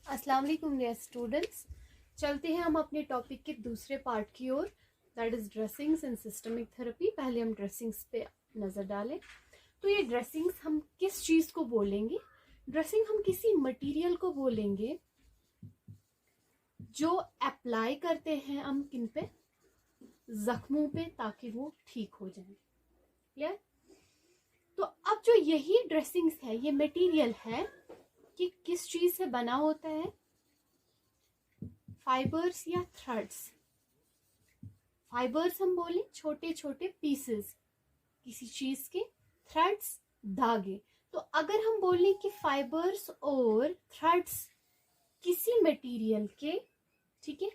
अस्सलाम वालेकुम dear students. चलते हैं हम अपने टॉपिक के दूसरे पार्ट की ओर, that is dressings in systemic therapy. पहले हम ड्रेसिंग्स पे नज़र डालें तो ये ड्रेसिंग्स हम किस चीज़ को बोलेंगे? ड्रेसिंग हम किसी मटेरियल को बोलेंगे जो अप्लाई करते हैं हम किन पे, जख्मों पे, ताकि वो ठीक हो जाए। क्लियर? तो अब जो यही ड्रेसिंग्स है, ये मटेरियल है कि किस चीज़ से बना होता है? फाइबर्स या थ्रेड्स। फाइबर्स हम बोले छोटे छोटे पीसेस किसी चीज के, थ्रेड्स धागे। तो अगर हम बोले कि फाइबर्स और थ्रेड्स किसी मटेरियल के, ठीक है,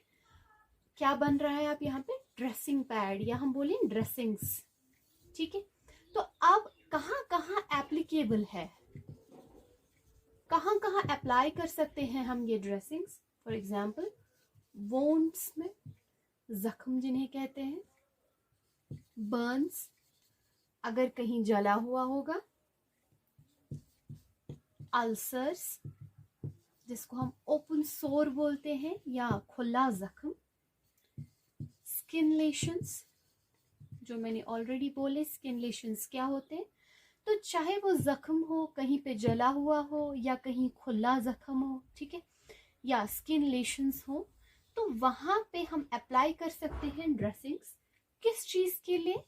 क्या बन रहा है आप यहाँ पे? ड्रेसिंग पैड, या हम बोले ड्रेसिंग्स। ठीक है, तो अब कहाँ कहाँ एप्लीकेबल है, कहाँ कहाँ अप्लाई कर सकते हैं हम ये ड्रेसिंग्स? फॉर एग्जाम्पल वोन्ड्स में, जख्म जिन्हें कहते हैं, बर्न्स, अगर कहीं जला हुआ होगा, अल्सर्स जिसको हम ओपन सोर बोलते हैं या खुला जख्म, स्किन लेशंस, जो मैंने ऑलरेडी बोले स्किन लेशंस क्या होते हैं। तो चाहे वो जख्म हो, कहीं पे जला हुआ हो या कहीं खुला जख्म हो, ठीक है, या स्किन लेशंस हो, तो वहां पे हम अप्लाई कर सकते हैं ड्रेसिंग्स। किस चीज के लिए?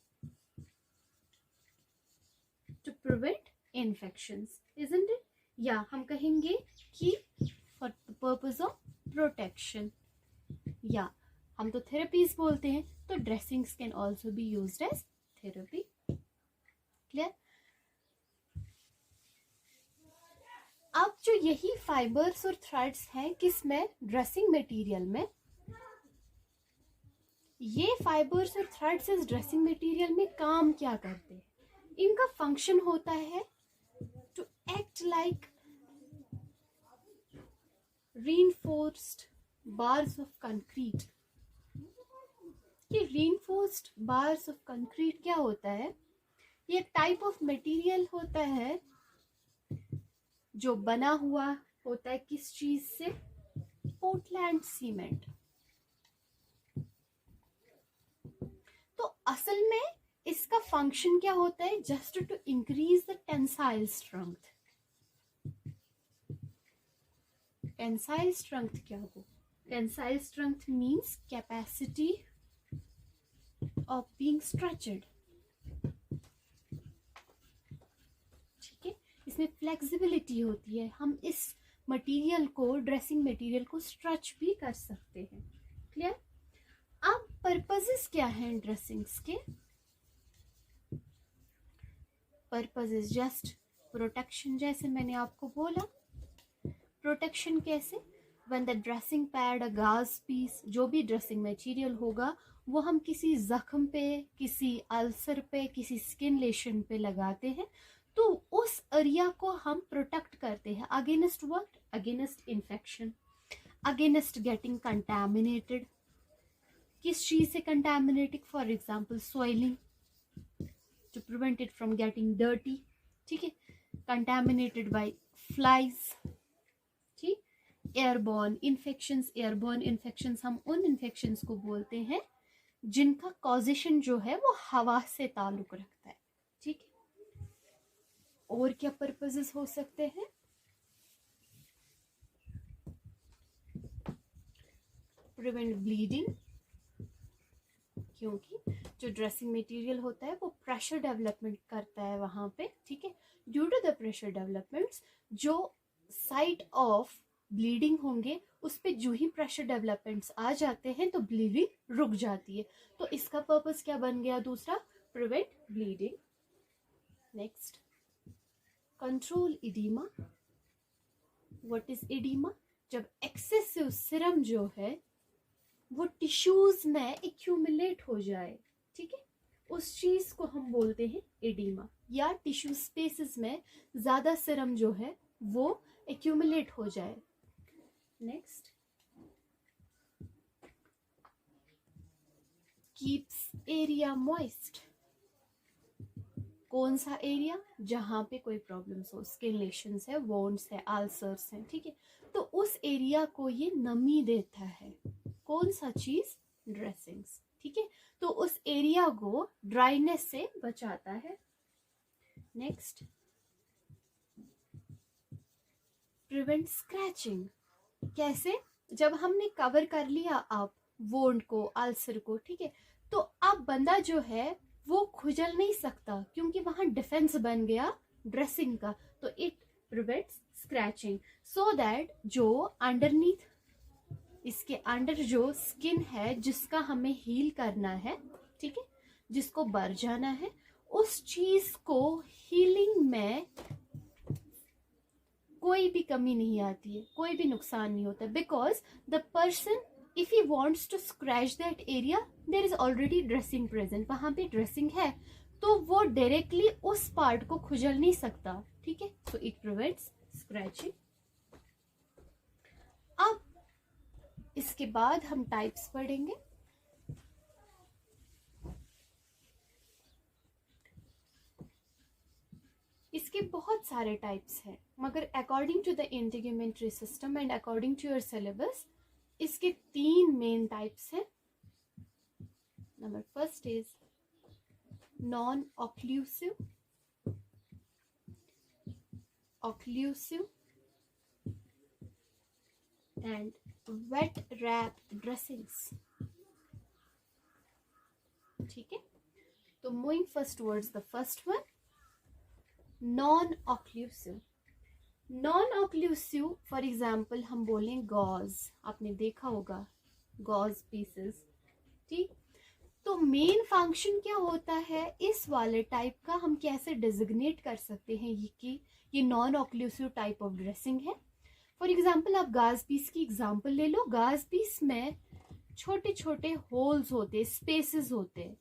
To prevent infections, isn't it? या हम कहेंगे कि for the purpose of protection, या हम तो थेरेपीज बोलते हैं, तो dressings can also be used as therapy. Clear? अब जो यही फाइबर्स और थ्रेड्स हैं किसमें? ड्रेसिंग मटेरियल में। ये फाइबर्स और थ्रेड्स इस ड्रेसिंग मटेरियल में काम क्या करते हैं? इनका फंक्शन होता है to act like reinforced bars of concrete। ये reinforced bars of concrete क्या होता है? ये टाइप ऑफ मटेरियल होता है जो बना हुआ होता है किस चीज से? Portland cement. तो असल में इसका फंक्शन क्या होता है? Just to increase the tensile strength. Tensile strength क्या हो? Tensile strength means capacity of being stretched. ठीक है, इसमें फ्लेक्सिबिलिटी होती है, हम इस मटेरियल को, ड्रेसिंग मटेरियल को स्ट्रेच भी कर सकते हैं। क्लियर? अब पर्पसेस क्या हैं ड्रेसिंग्स के? पर्पस इज जस्ट प्रोटेक्शन, जैसे मैंने आपको बोला। प्रोटेक्शन कैसे? व्हेन द ड्रेसिंग पैड, अ गाज पीस, जो भी ड्रेसिंग मटेरियल होगा वो हम किसी जख्म पे, किसी अल्सर पे, किसी स्किन लेशन पे लगाते हैं, तो उस एरिया को हम प्रोटेक्ट करते हैं against what? Against infection, against getting contaminated. किस चीज से contaminated? For example soiling, to prevent it from getting dirty. ठीक है, कंटामिनेटेड बाय फ्लाइज। ठीक, एयरबॉर्न इन्फेक्शंस। एयरबॉर्न इन्फेक्शंस हम उन इन्फेक्शंस को बोलते हैं जिनका कॉजेशन जो है वो हवा से ताल्लुक रखता है। ठीक है, और क्या पर्पसेस हो सकते हैं? प्रिवेंट ब्लीडिंग, क्योंकि जो ड्रेसिंग मटेरियल होता है वो प्रेशर डेवलपमेंट करता है वहां पे। ठीक है, due to the pressure developments जो साइट ऑफ ब्लीडिंग होंगे उस पे जो ही प्रेशर डेवलपमेंट्स आ जाते हैं तो ब्लीडिंग रुक जाती है। तो इसका पर्पस क्या बन गया? दूसरा, prevent bleeding. Next, control oedema. What is oedema? जब एक्सेसिव सीरम जो है वो टिश्यूज में एक्यूमुलेट हो जाए, ठीक है, उस चीज को हम बोलते हैं एडिमा। या टिश्यू स्पेसेस में ज्यादा सीरम जो है वो एक्यूमुलेट हो जाए। Next, keeps area moist. कौन सा एरिया? जहां पे कोई प्रॉब्लम्स हो, स्किन लेशंस है, वोन्ड्स है, अल्सर्स हैं, ठीक है, तो उस एरिया को ये नमी देता है। कौन सा चीज? ड्रेसिंग्स। ठीक है, तो उस एरिया को ड्राइनेस से बचाता है। Next, prevent scratching. कैसे? जब हमने कवर कर लिया आप वोंड को, अल्सर को, ठीक है, तो अब बंदा जो है वो खुजल नहीं सकता क्योंकि वहां डिफेंस बन गया ड्रेसिंग का। तो it prevents scratching so that जो अंडरनीथ, इसके अंडर जो स्किन है जिसका हमें हील करना है, ठीक है, जिसको बर जाना है, उस चीज को हीलिंग में कोई भी कमी नहीं आती है, कोई भी नुकसान नहीं होता। Because the person if he wants to scratch that area, there is already dressing present, वहां पे ड्रेसिंग है, तो वो डायरेक्टली उस पार्ट को खुजल नहीं सकता। ठीक है, सो इट प्रिवेंट्स स्क्रैचिंग। अब इसके बाद हम टाइप्स पढ़ेंगे। इसके बहुत सारे टाइप्स हैं, मगर according to the integumentary system and according to your syllabus इसके 3 मेन टाइप्स हैं। Number first is non occlusive, occlusive and wet wrap dressings. ठीक है, तो moving first towards the first one, non occlusive. Non occlusive for example हम बोलें gauge, आपने देखा होगा गॉज पीसेस। ठीक, तो मेन फंक्शन क्या होता है इस वाले टाइप का, हम कैसे डिजिग्नेट कर सकते हैं ये कि ये non occlusive type of dressing है। फॉर एग्जाम्पल आप गाज पीस की एग्जाम्पल ले लो। गाज पीस में छोटे छोटे होल्स होते, स्पेसेस होते,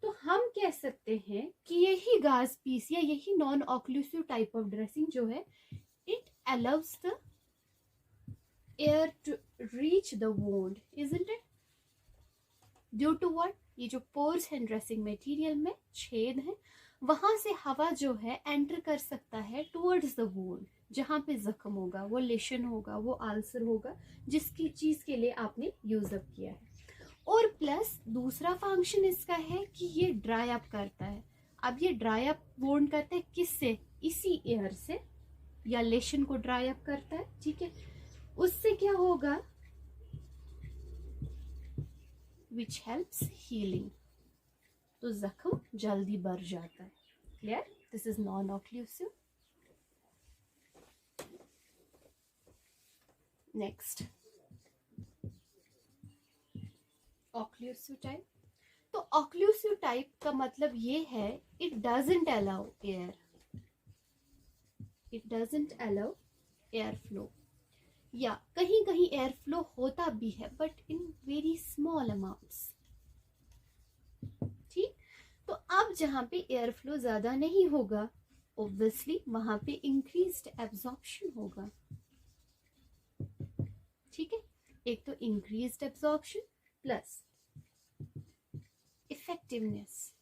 तो हम कह सकते हैं कि यही गाज पीस या यही non occlusive type of dressing जो है, it allows the air to reach the wound, isn't it? Due to what? ये जो पोर्स हैं ड्रेसिंग मटेरियल में, छेद हैं, वहां से हवा जो है एंटर कर सकता है टुवर्ड्स द वोंड, जहां पे जख्म होगा, वो लेशन होगा, वो अल्सर होगा, जिसकी चीज के लिए आपने यूज अप किया है। और प्लस दूसरा फंक्शन इसका है कि ये ड्राई अप करता है। अब ये ड्राई अप वोंड करता है किससे? इसी एयर से, या लेशन को ड्राई अप करता है। ठीक है, उससे क्या होगा? विच हेल्प्स हीलिंग, तो जख्म जल्दी भर जाता है। Clear? This is non occlusive. Next, occlusive type. तो ऑक्लूसिव टाइप का मतलब ये है, it doesn't allow air, it doesn't allow air flow, या कहीं कहीं एयर फ्लो होता भी है but in very small amounts. ठीक, तो अब जहां पे एयर फ्लो ज्यादा नहीं होगा, ऑब्वियसली वहां पे इंक्रीज्ड एब्जॉर्प्शन होगा। ठीक है, एक तो इंक्रीज्ड एब्जॉर्प्शन प्लस इफेक्टिवनेस।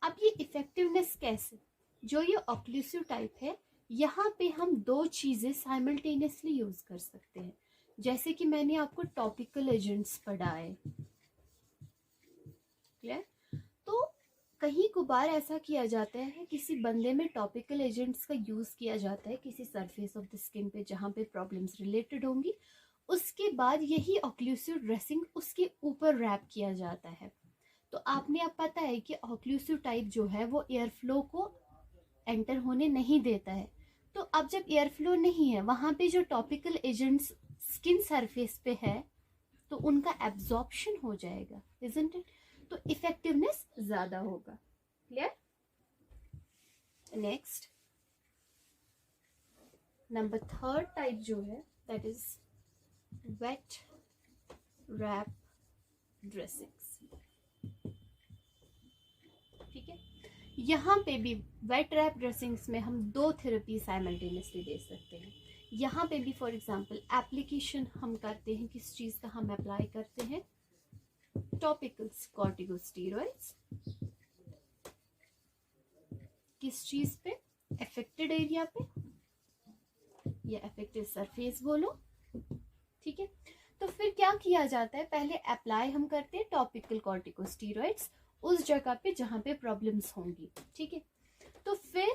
अब ये इफेक्टिवनेस कैसे? जो ये ऑक्लूसिव टाइप है, यहाँ पे हम 2 चीजें साइमल्टेनियसली यूज कर सकते हैं। जैसे कि मैंने आपको टॉपिकल एजेंट्स पढ़ाए, क्लियर? तो कहीं कभार ऐसा किया जाता है, किसी बंदे में टॉपिकल एजेंट्स का यूज किया जाता है किसी सरफेस ऑफ द स्किन पे जहाँ पे प्रॉब्लम्स रिलेटेड होंगी, उसके बाद यही ऑक्लूसिव ड्रेसिंग उसके ऊपर रैप किया जाता है। तो आपने अब पता है कि ऑक्लूसिव टाइप जो है वो एयर फ्लो को एंटर होने नहीं देता है। तो अब जब एयर फ्लो नहीं है, वहां पे जो टॉपिकल एजेंट्स स्किन सरफेस पे है, तो उनका एब्जॉर्प्शन हो जाएगा, इजंट इट? तो इफेक्टिवनेस ज्यादा होगा। क्लियर? नेक्स्ट, नंबर 3 टाइप जो है, that is wet wrap dressings. ठीक है, यहाँ पे भी वेट रैप ड्रेसिंग्स में हम 2 थेरेपी साइमल्टेनियसली दे सकते हैं। यहाँ पे भी फॉर एग्जांपल एप्लीकेशन हम करते हैं, किस चीज़ का हम अप्लाई करते हैं? Topicals corticosteroids. किस चीज़ पे? अफेक्टेड एरिया पे। या अफेक्टेड सरफेस बोलो, ठीक है। तो फिर क्या किया जाता है, पहले अप्लाई हम करते हैं टॉपिकल कॉर्टिकोस्टेरॉइड्स उस जगह पे जहां पे प्रॉब्लम्स होंगी, ठीक है। तो फिर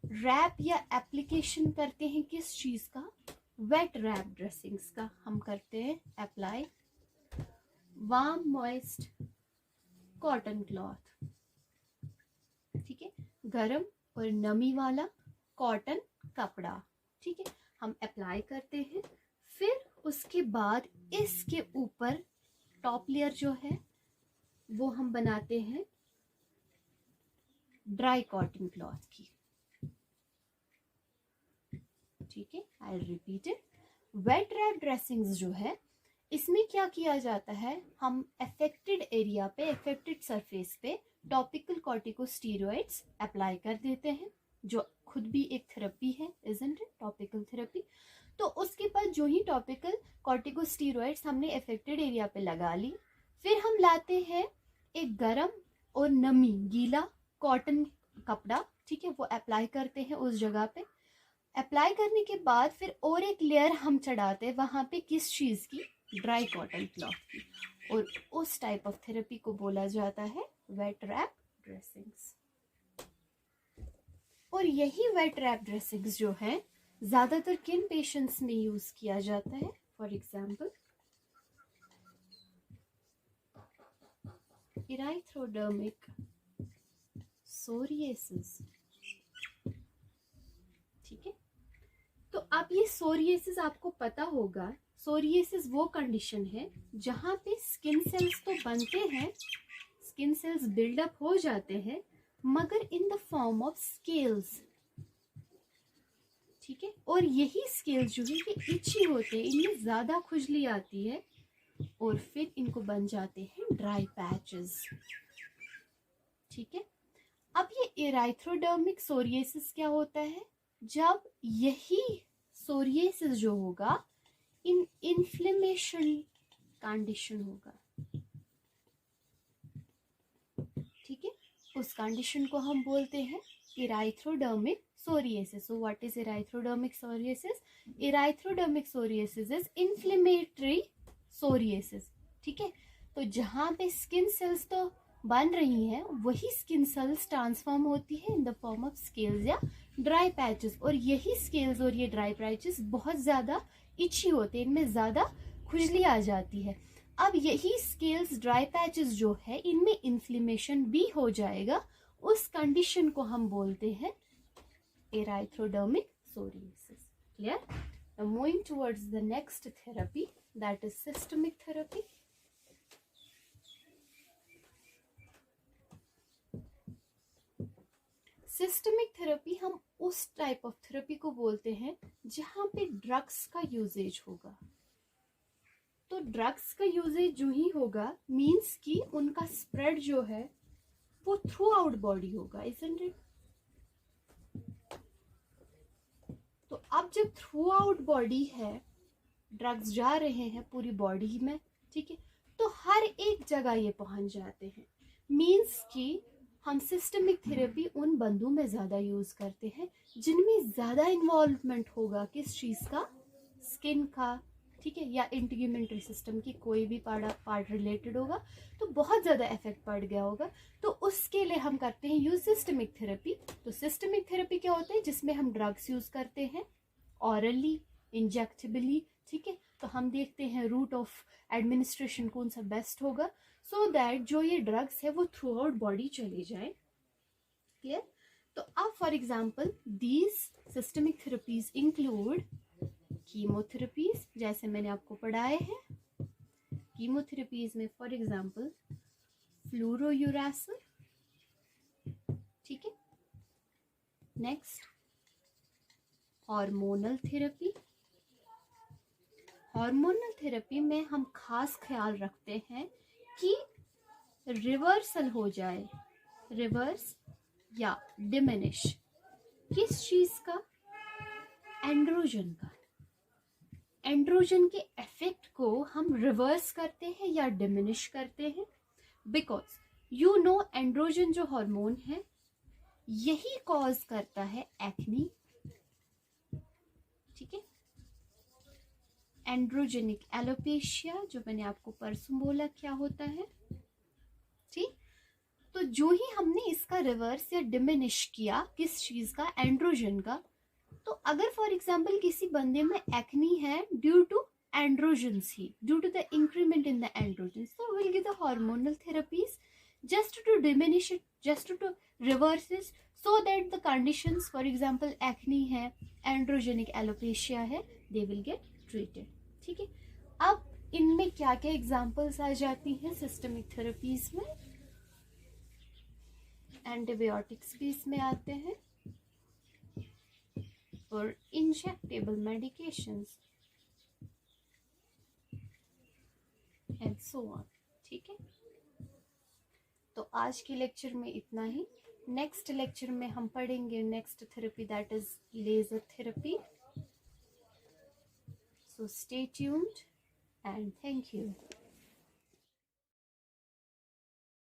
रैप या एप्लीकेशन करते हैं किस चीज का, वेट रैप ड्रेसिंग्स का हम करते हैं apply, warm moist cotton cloth, ठीक है, गरम और नमी वाला कॉटन कपड़ा, ठीक है, हम अप्लाई करते हैं। फिर उसके बाद इसके ऊपर टॉप लेयर जो है वो हम बनाते हैं ड्राई कॉटन क्लॉथ की, ठीक है। I repeat it, wet wrap dressings जो है इसमें क्या किया जाता है, हम अफेक्टेड एरिया पे, अफेक्टेड सरफेस पे टॉपिकल कॉर्टिकोस्टेरॉइड्स अप्लाई कर देते हैं, जो खुद भी एक थेरेपी है, इजंट इट, टॉपिकल थेरेपी। तो उसके बाद जो ही टॉपिकल कॉर्टिकोस्टेरॉइड्स हमने अफेक्टेड एरिया पे लगा ली, फिर हम लाते हैं एक गरम और नमी गीला कॉटन कपड़ा, ठीक है, वो अप्लाई करते हैं उस जगह पे। अप्लाई करने के बाद फिर और एक लेयर हम चढ़ाते हैं वहां पे किस चीज की, ड्राई कॉटन क्लॉथ की, और उस टाइप ऑफ थेरेपी को बोला जाता है वेट रैप ड्रेसिंग्स। और यही वेट रैप ड्रेसिंग्स जो है ज्यादातर किन पेशेंट्स में यूज किया जाता है, फॉर एग्जाम्पल इराइथ्रोडर्मिक सोरिएसिस, ठीक है। तो अब ये सोरिएसिस आपको पता होगा, सोरिएसिस वो कंडीशन है जहां पे स्किन सेल्स तो बनते हैं, स्किन सेल्स बिल्डअप हो जाते हैं, मगर in the form of scales, ठीक है। और यही स्केल्स जो है ये इची होते हैं, इनमें ज्यादा खुजली आती है और फिर इनको बन जाते हैं ड्राई पैचेस, ठीक है। अब ये इराइथ्रोडर्मिक सोरिएसिस क्या होता है, जब यही सोरिएसिस जो होगा इन इन्फ्लेमेशन कंडीशन होगा, ठीक है, उस कंडीशन को हम बोलते हैं इराइथ्रोडर्मिक psoriasis. So what is erythrodermic psoriasis? Erythrodermic psoriasis is inflammatory psoriasis, ठीक है। तो जहां पे स्किन सेल्स तो बन रही हैं, वही स्किन सेल्स ट्रांसफॉर्म होती है in the form of scales या ड्राई पैचेस, और यही स्केल्स और ये ड्राई पैचेस बहुत ज्यादा इची होते हैं, इनमें ज्यादा खुजली आ जाती है। अब यही स्केल्स ड्राई पैचेस जो है इनमें इन्फ्लेमेशन भी हो जाएगा, उस कंडीशन को हम बोलते हैं erythrodermic psoriasis. Clear? Now moving towards the next therapy, that is systemic therapy. Systemic therapy हम उस टाइप ऑफ थेरेपी को बोलते हैं जहां पे ड्रग्स का यूजेज होगा। तो ड्रग्स का यूजेज जो ही होगा मींस कि उनका स्प्रेड जो है वो थ्रू आउट बॉडी होगा, isn't it? तो अब जब थ्रू आउट बॉडी है, ड्रग्स जा रहे हैं पूरी बॉडी में, ठीक है, तो हर एक जगह ये पहुंच जाते हैं, मींस कि हम सिस्टमिक थेरेपी उन बंदों में ज्यादा यूज करते हैं जिनमें ज्यादा इन्वॉल्वमेंट होगा किस चीज का, स्किन का, ठीक है, या इंटीग्यूमेंट्री सिस्टम की कोई भी पार्ट रिलेटेड होगा, तो बहुत ज्यादा इफेक्ट पड़ गया होगा, तो उसके लिए हम करते हैं यूज सिस्टमिक थेरेपी। तो सिस्टमिक थेरेपी क्या होता है, जिसमें हम ड्रग्स यूज करते हैं ऑरली, इंजेक्टेबली, ठीक है। तो हम देखते हैं रूट ऑफ एडमिनिस्ट्रेशन कौन सा बेस्ट होगा, सो दैट जो ये ड्रग्स है वो थ्रू आउट बॉडी चले जाए। क्लियर? तो अब for example these systemic therapies include chemotherapies, जैसे मैंने आपको पढ़ाए हैं। कीमोथेरेपीज में फॉर एग्जाम्पल फ्लोरोयूरासिल, ठीक है। Next hormonal therapy. Hormonal therapy में हम खास ख्याल रखते हैं कि रिवर्सल हो जाए, रिवर्स या डिमिनिश किस चीज का, एंड्रोजन का। एंड्रोजन के इफेक्ट को हम रिवर्स करते हैं या डिमिनिश करते हैं, बिकॉज यू नो एंड्रोजन जो हार्मोन है यही कॉज करता है एक्नी, ठीक है। एंड्रोजेनिक एलोपेशिया, जो मैंने आपको परसों बोला क्या होता है, ठीक। तो जो ही हमने इसका रिवर्स या डिमिनिश किया, किस चीज का, एंड्रोजन का, तो अगर फॉर एग्जाम्पल किसी बंदे में एक्नी है ड्यू टू एंड्रोजन्स ही, due to the increment in the androgens, so we'll give the hormonal therapies just to diminish it, just to reverse it, so that the conditions, for example acne है, androgenic alopecia है, they will get treated, ठीक है। अब इनमें क्या क्या examples आ जाती हैं सिस्टमिक थेरेपीज में, एंटीबायोटिक्स भी इसमें आते हैं और injectable medications and so on, ठीक है। तो आज के लेक्चर में इतना ही। नेक्स्ट लेक्चर में हम पढ़ेंगे next therapy, that is laser therapy. So stay tuned and thank you.